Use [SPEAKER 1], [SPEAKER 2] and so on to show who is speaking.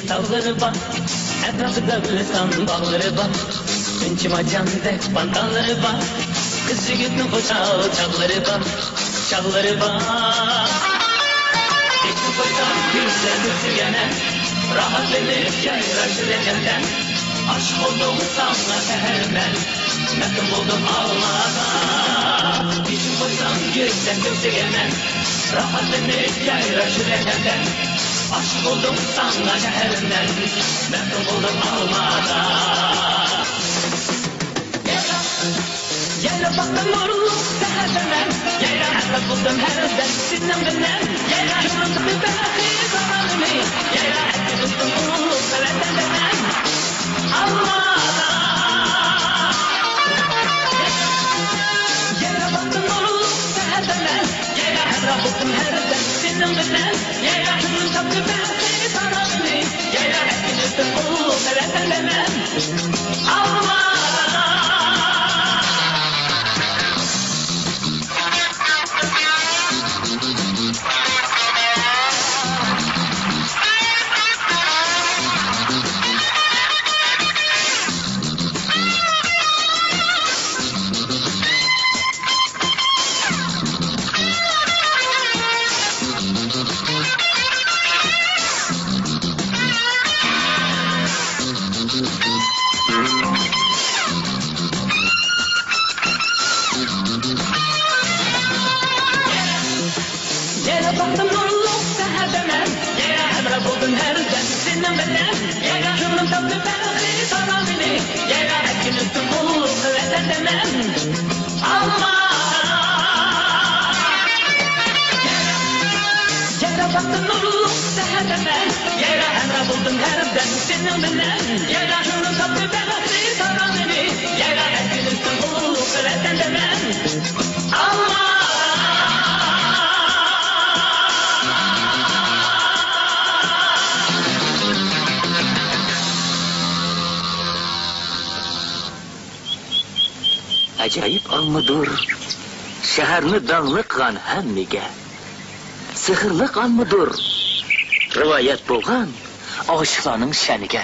[SPEAKER 1] Yeşil tavları var, etrafında gülistan bağları var. Ünçüm acandek bandanları var, kız yigitnin koşağı çalları var, çalları var. Geçip koysam güzel götürgene, rahat edip yayraşır ecenden. Aşk oldum sana seherden, mektub buldum ağlada. Geçip koysam güzel götürgene, rahat edip yayraşır ecenden. Aşk oldum sana şehrinden, mektub buldum almada. Yayla baktım nurlu seherden, yayla hasret buldum her özden sinemden. Yayla kırmızı bir belki zamanımı, yayla etki tuttum ulu severden. Almada. Yayla baktım nurlu seherden, yayla hasret buldum her özden sinemden. Yayla kırmızı bir belki zamanımı, yayla etki tuttum ulu severden. Almada. Yere baktım nurlu seherden, yere emre buldum her özden sinden benden. Yere kırmızı tatlı belki saramini, yere etkin üstüm ulu kıvveten. Almada. Yere baktım nurlu seherden, yere emre buldum her özden sinden benden. Yere kırmızı tatlı belki saramini, yere etkin üstüm ulu kıvveten. Almada.
[SPEAKER 2] Acayip anmıdır, şehirni dağlı kılan hemmige. Sihirli anmıdır, rivayet bulgan aşıklarning şaniga.